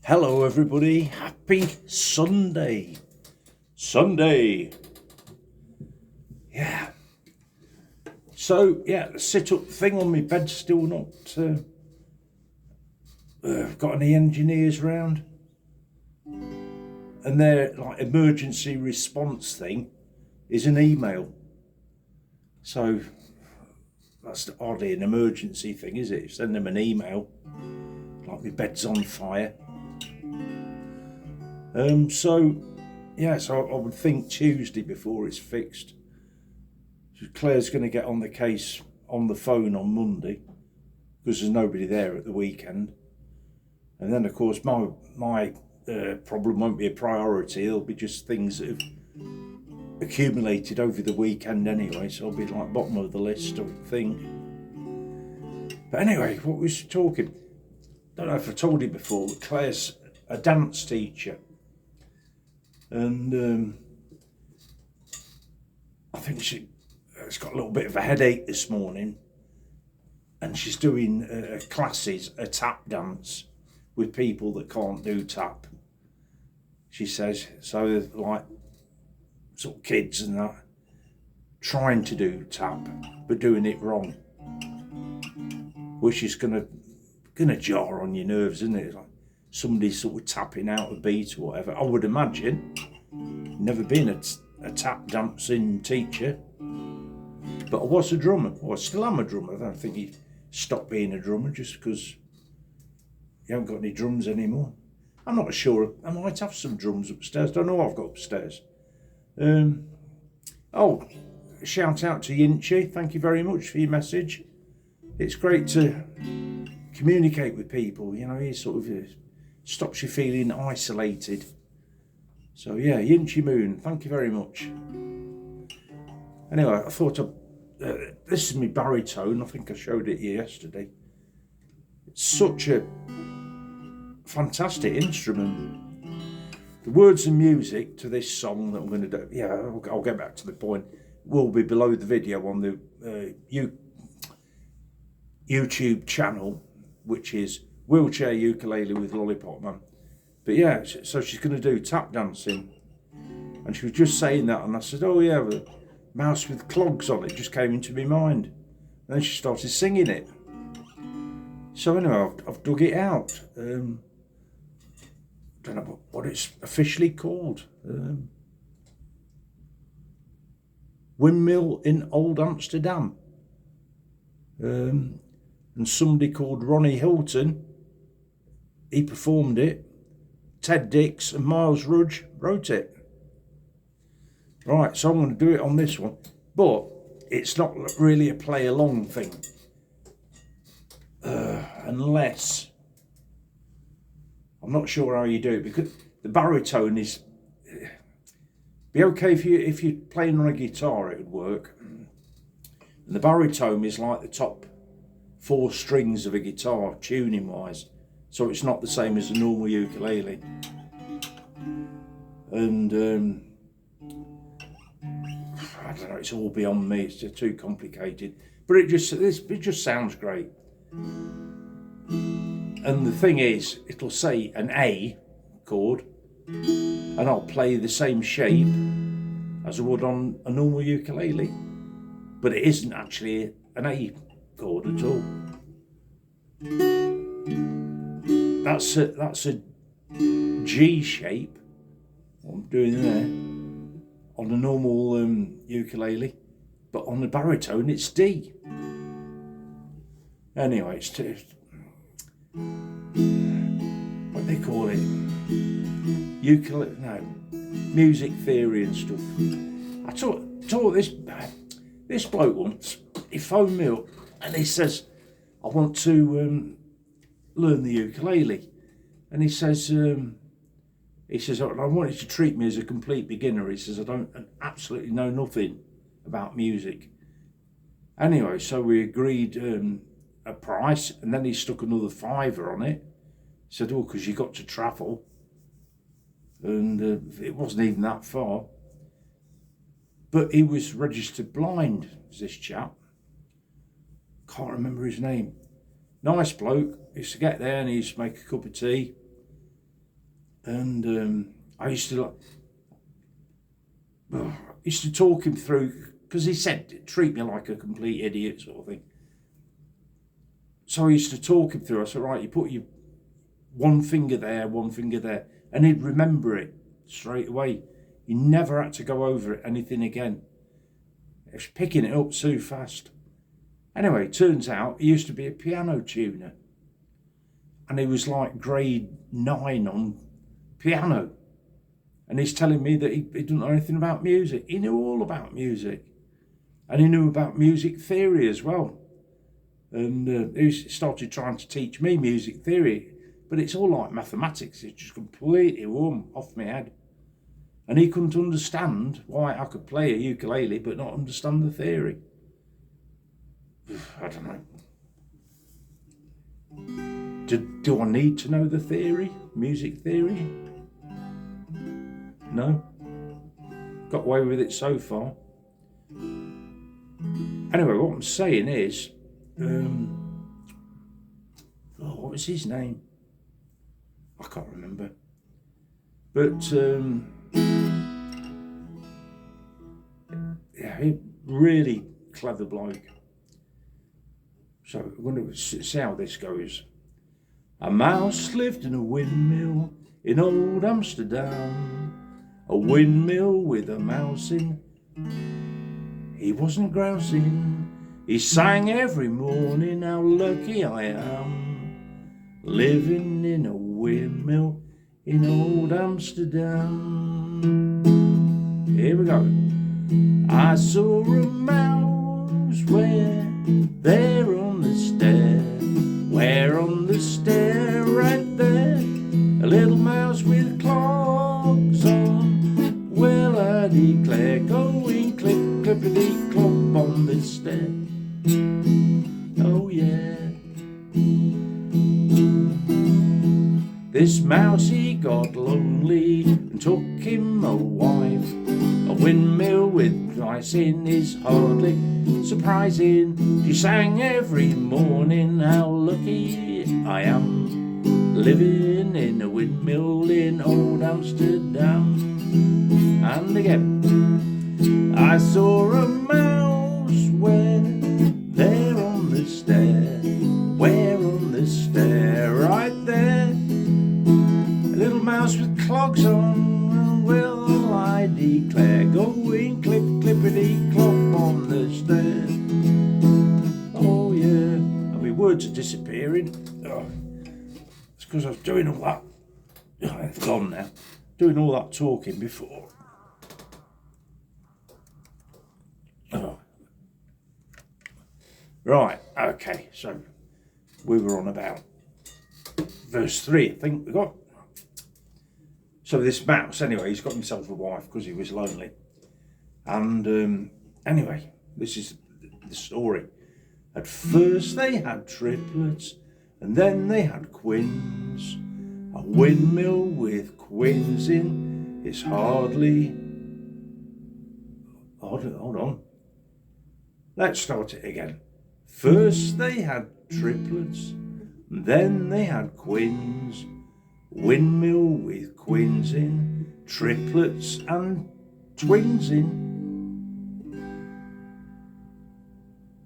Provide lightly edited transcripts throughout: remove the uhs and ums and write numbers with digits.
Hello everybody, happy Sunday. Yeah. So yeah, the sit-up thing on my bed's still not got any engineers round. And their like emergency response thing is an email. So that's oddly an emergency thing, is it? You send them an email, like my bed's on fire. So I would think Tuesday before it's fixed. So Claire's going to get on the case on the phone on Monday because there's nobody there at the weekend. And then of course my problem won't be a priority. It'll be just things that have accumulated over the weekend anyway. So I'll be like bottom of the list, I would think. But anyway, what was she talking? Don't know if I told you before, but Claire's a dance teacher. And I think she's got a little bit of a headache this morning, and she's doing classes, a tap dance with people that can't do tap. She says, so like sort of kids and that, trying to do tap but doing it wrong, which is gonna jar on your nerves, isn't it? Like somebody sort of tapping out a beat or whatever. I would imagine. Never been a tap dancing teacher, but I was a drummer, or I still am a drummer. I don't think he stopped being a drummer just because you haven't got any drums anymore. I'm not sure. I might have some drums upstairs. Don't know what I've got upstairs. Shout out to Yinchi. Thank you very much for your message. It's great to communicate with people. You know, it sort of stops you feeling isolated. So yeah, Yinchi Moon, thank you very much. Anyway, I thought this is my baritone. I think I showed it you yesterday. It's such a fantastic instrument. The words and music to this song that I'm going to do, I'll get back to the point, will be below the video on the YouTube channel, which is Wheelchair Ukulele with Lollipopman. But yeah, so she's going to do tap dancing. And she was just saying that, and I said, oh yeah, the mouse with clogs on it just came into my mind. And then she started singing it. So anyway, I've dug it out. Don't know what it's officially called. Windmill in Old Amsterdam. And somebody called Ronnie Hilton, he performed it. Ted Dix and Miles Rudge wrote it. Right, so I'm going to do it on this one, but it's not really a play along thing, unless I'm not sure how you do it, because the baritone is be okay if you're playing on a guitar, it would work. And the baritone is like the top 4 strings of a guitar tuning wise. So it's not the same as a normal ukulele. And I don't know, it's all beyond me, it's just too complicated. But it just sounds great. And the thing is, it'll say an A chord, and I'll play the same shape as I would on a normal ukulele. But it isn't actually an A chord at all. That's a G shape, what I'm doing there, on a normal ukulele, but on the baritone it's D. Anyway, it's what they call it, music theory and stuff. I taught this bloke once. He phoned me up and he says, I want to learn the ukulele, and he says I want you to treat me as a complete beginner. He says I absolutely know nothing about music. Anyway, so we agreed a price, and then he stuck another £5 on it. He said, oh, because you got to travel, and it wasn't even that far. But he was registered blind, this chap. Can't remember his name. Nice bloke. He used to get there and he used to make a cup of tea. And I used to talk him through, because he said, treat me like a complete idiot sort of thing. So I used to talk him through. I said, right, you put your one finger there, and he'd remember it straight away. He never had to go over it, anything again. He was picking it up so fast. Anyway, turns out he used to be a piano tuner. And he was like grade 9 on piano. And he's telling me that he didn't know anything about music. He knew all about music. And he knew about music theory as well. And he started trying to teach me music theory. But it's all like mathematics. It's just completely warm off my head. And he couldn't understand why I could play a ukulele but not understand the theory. I don't know. Do I need to know the theory? Music theory? No? Got away with it so far. Anyway, what I'm saying is, what was his name? I can't remember. But, yeah, he really clever bloke. So we're going to see how this goes. A mouse lived in a windmill in old Amsterdam. A windmill with a mouse in. He wasn't grousing. He sang every morning, how lucky I am, living in a windmill in old Amsterdam. Here we go. I saw a mouse where there on the stair, where on the stair, right there, a little mouse with clogs on. Well, I declare, going clip, clippety, clop on the stair. Oh yeah. This mouse, he got lonely and took him a wife. A windmill with grousin is hardly surprising. She sang every morning, how lucky I am, living in a windmill in old Amsterdam. And again, I saw a mouse where there on the stair, where on the stair, right there, a little mouse with clogs on. Well, I declare, going clip, clippety, clop on the stair. Oh yeah, and my words are disappearing. Oh, it's because I was doing all that. Oh, it's gone now. Doing all that talking before. Oh. Right, okay, so we were on about verse 3, I think we got. So this mouse, anyway, he's got himself a wife because he was lonely. And anyway, this is the story. At first they had triplets, and then they had quins. A windmill with quins in is hardly... Hold on. Let's start it again. First they had triplets, and then they had quins. Windmill with quins in, triplets and twins in.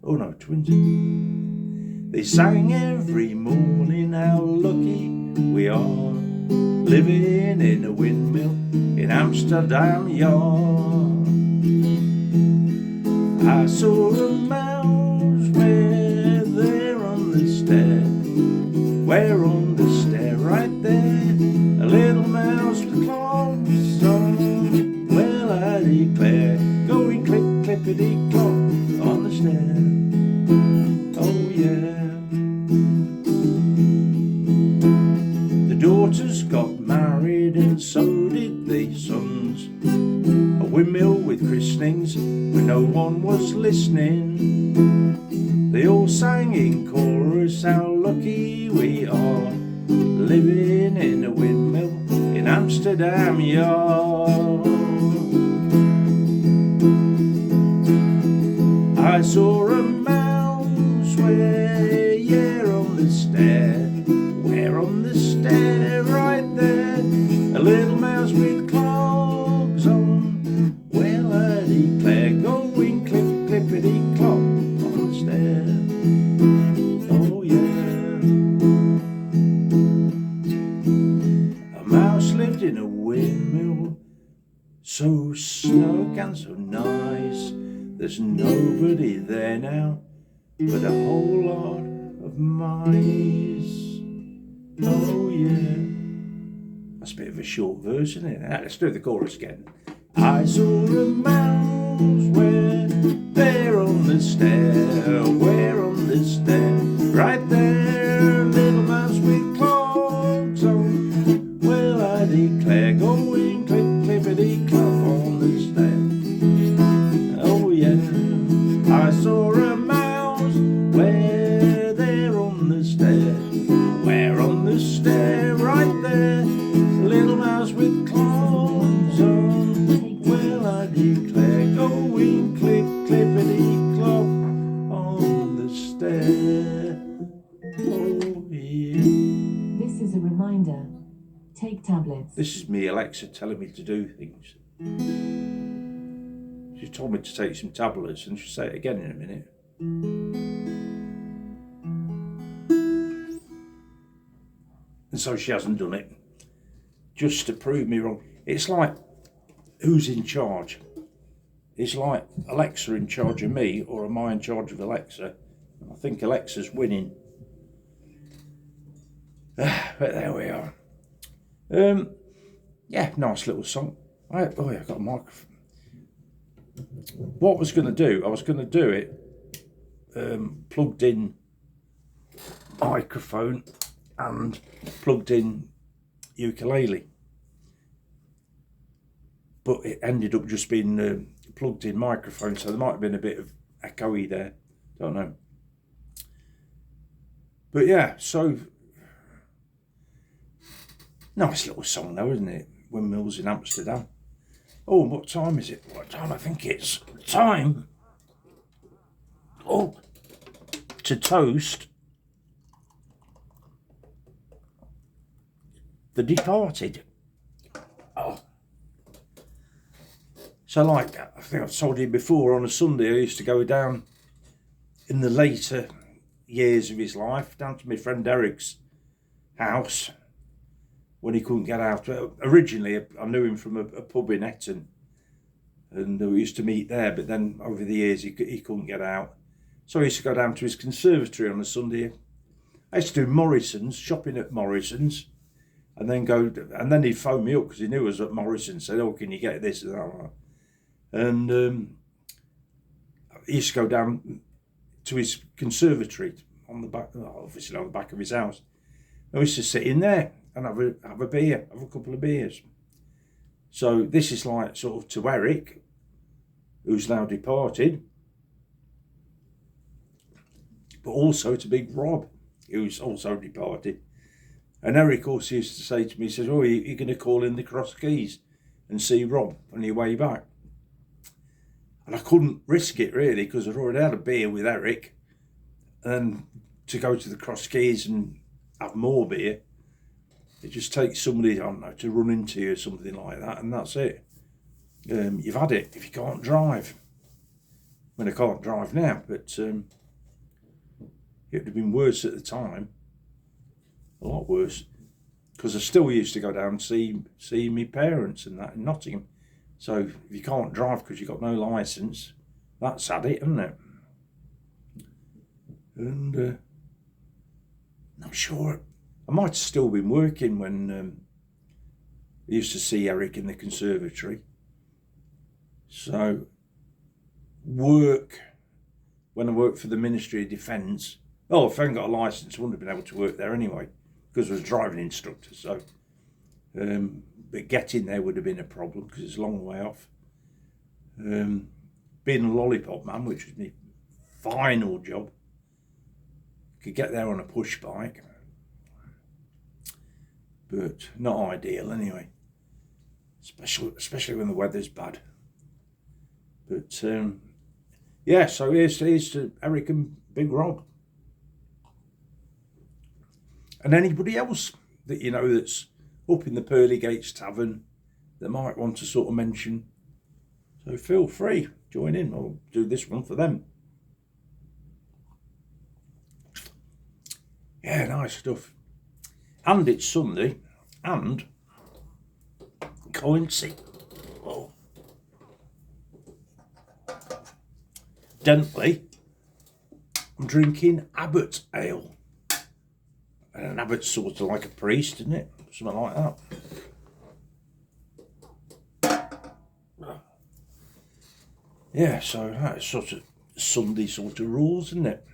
Oh no, twins in. They sang every morning, how lucky we are, living in a windmill in Amsterdam yard. I saw a mouse where there on the stair, where on the stair, right there, a little mouse with clogs on. Well, I declare, going clip, clippety, clop on the stair. Oh yeah. The daughters got married and so did the sons. A windmill with christenings when no one was listening. They all sang in chorus, how lucky we are, living in a windmill in Amsterdam yard. I saw a mouse where, yeah, on the stair, where on the stair, right there, a little mouse with clogs on. Well, I declare, going clippity clop on the stair. Oh yeah. A mouse lived in a windmill, so snug and so nice. There's nobody there now but a whole lot of mice. Oh yeah. That's a bit of a short verse, isn't it? Let's do the chorus again. I saw a mouse where there on the stair, where on the stair, right there, little mouse with clogs on. Well, I declare, going clippity clop on the stair. Oh yeah, I saw a mouse where there on the stair, where on the stair, right there, little mouse with clogs on. Well, I declare, going clippity clop on the stair. Oh yeah. This is a reminder. Take tablets. This is me, Alexa, telling me to do things. She told me to take some tablets, and she'll say it again in a minute. And so she hasn't done it, just to prove me wrong. It's like, who's in charge? It's like Alexa in charge of me, or am I in charge of Alexa? I think Alexa's winning. But there we are. Yeah, nice little song. I got a microphone. What I was going to do, I was going to do it plugged in microphone and plugged in ukulele, but it ended up just being plugged in microphone, so there might have been a bit of echoey there, don't know. But yeah, so nice little song though, isn't it? Windmills in Amsterdam. Oh, what time is it? What time? I think it's time to toast the departed. Oh. So like, I think I've told you before, on a Sunday I used to go down in the later years of his life, down to my friend Eric's house when he couldn't get out. Originally I knew him from a pub in Etton, and we used to meet there, but then over the years he couldn't get out. So I used to go down to his conservatory on a Sunday. I used to do Morrison's, shopping at Morrison's, and then he'd phone me up because he knew I was at Morrison's, said, oh, can you get this and that? And he used to go down to his conservatory on the back, obviously on the back of his house. I used to sit in there and have a beer, have a couple of beers. So this is like sort of to Eric, who's now departed, but also to Big Rob, who's also departed. And Eric also used to say to me, he says, oh, you're going to call in the Cross Keys and see Rob on your way back. And I couldn't risk it really, because I'd already had a beer with Eric, and to go to the Cross Keys and have more beer, it just takes somebody, I don't know, to run into you or something like that, and that's it. You've had it if you can't drive. I mean, I can't drive now, but it would have been worse at the time, a lot worse, because I still used to go down and see my parents and that in Nottingham. So if you can't drive because you've got no licence, that's had it, isn't it? And I'm sure I might have still been working when I used to see Eric in the conservatory. So when I worked for the Ministry of Defence, if I hadn't got a licence, I wouldn't have been able to work there anyway, because I was a driving instructor. So, but getting there would have been a problem because it's a long way off. Being a lollipopman, which was my final job, could get there on a push bike, but not ideal anyway, especially when the weather's bad. But yeah, so here's to Eric and Big Rob, and anybody else that you know that's up in the Pearly Gates Tavern that might want to sort of mention. So feel free, join in. I'll do this one for them. Yeah, nice stuff. And it's Sunday, and coincidentally, I'm drinking Abbot Ale. And an abbot's sort of like a priest, isn't it? Something like that. Yeah, so that's sort of Sunday sort of rules, isn't it?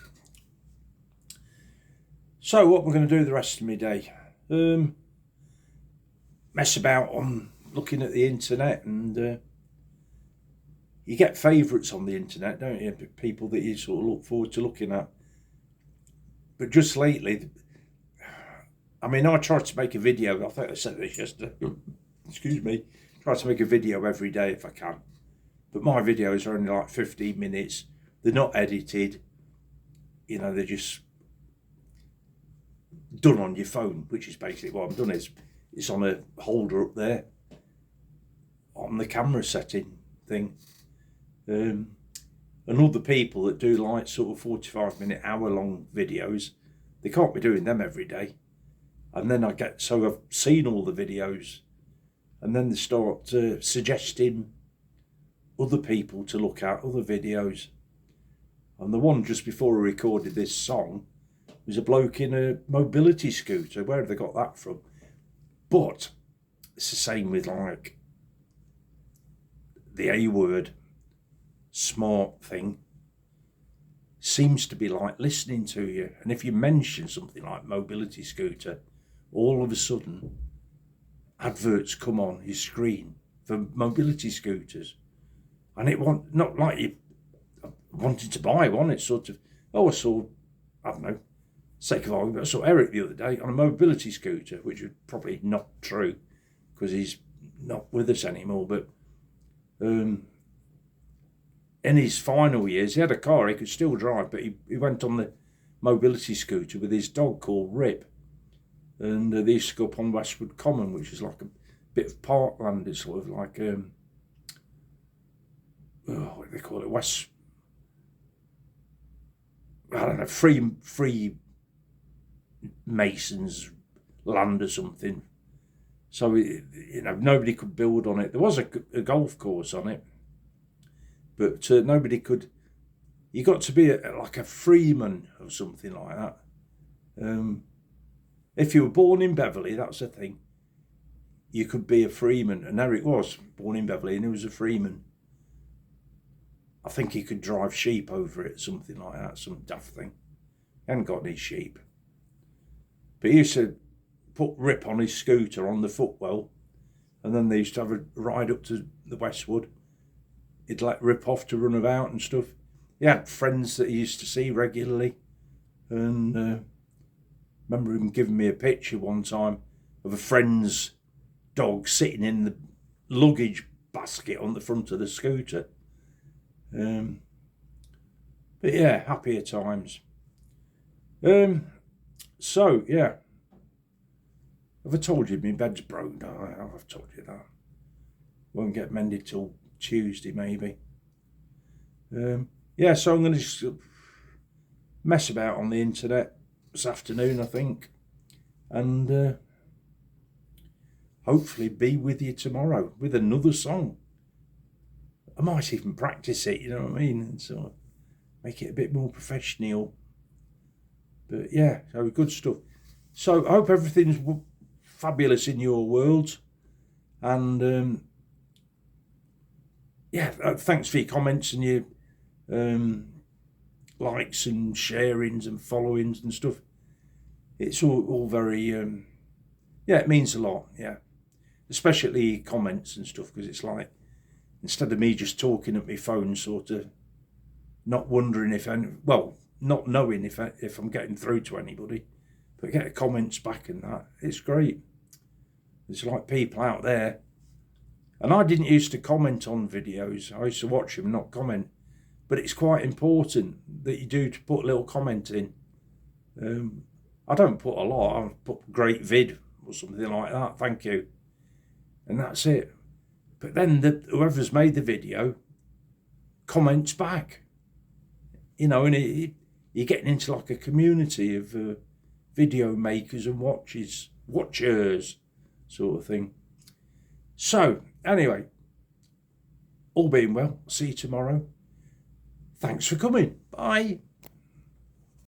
So what we're going to do the rest of my day, mess about on looking at the internet, and you get favourites on the internet, don't you? People that you sort of look forward to looking at. But just lately, I mean, I tried to make a video. I think I said this yesterday. Excuse me. Try to make a video every day if I can. But my videos are only like 15 minutes. They're not edited. You know, they're just done on your phone, which is basically what I've done. It's on a holder up there on the camera setting thing. And other people that do like sort of 45-minute, hour-long videos, they can't be doing them every day. And then I've seen all the videos, and then they start suggesting other people to look at, other videos. And the one just before I recorded this song was a bloke in a mobility scooter. Where have they got that from? But it's the same with like the A word, smart thing, seems to be like listening to you. And if you mention something like mobility scooter, all of a sudden adverts come on your screen for mobility scooters. And it not like you wanted to buy one. It's sort of, I saw, I don't know, sake of argument, I saw Eric the other day on a mobility scooter, which is probably not true because he's not with us anymore. But in his final years, he had a car, he could still drive, but he went on the mobility scooter with his dog called Rip. And they used to go up on Westwood Common, which is like a bit of parkland. It's sort of like, what do they call it? I don't know, free Masons land or something. So, you know, nobody could build on it. There was a golf course on it, but nobody could. You got to be like a freeman or something like that. If you were born in Beverley, that's the thing. You could be a freeman, and Eric was born in Beverley, and he was a freeman. I think he could drive sheep over it, something like that, some daft thing. He hadn't got any sheep. But he used to put Rip on his scooter on the footwell, and then they used to have a ride up to the Westwood. He'd let Rip off to run about and stuff. He had friends that he used to see regularly, and remember him giving me a picture one time of a friend's dog sitting in the luggage basket on the front of the scooter. But yeah, happier times. So yeah, have I told you my bed's broke? No, I've told you that. Won't get mended till Tuesday maybe. Yeah, so I'm going to mess about on the internet this afternoon, I think, and hopefully be with you tomorrow with another song. I might even practice it, you know what I mean, and sort of make it a bit more professional. But yeah, so good stuff. So I hope everything's fabulous in your world, and yeah, thanks for your comments and your likes and sharings and followings and stuff. It's all very yeah, it means a lot, yeah, especially comments and stuff, because it's like, instead of me just talking at my phone, sort of not wondering not knowing if I'm getting through to anybody, but get comments back and that, it's great. There's like people out there, and I didn't used to comment on videos. I used to watch them, not comment, but it's quite important that you do to put a little comment in. I don't put a lot. I put great vid or something like that. Thank you. And that's it. But then whoever's made the video comments back. You know, and you're getting into like a community of video makers and watchers sort of thing. So, anyway, all being well, see you tomorrow. Thanks for coming. Bye.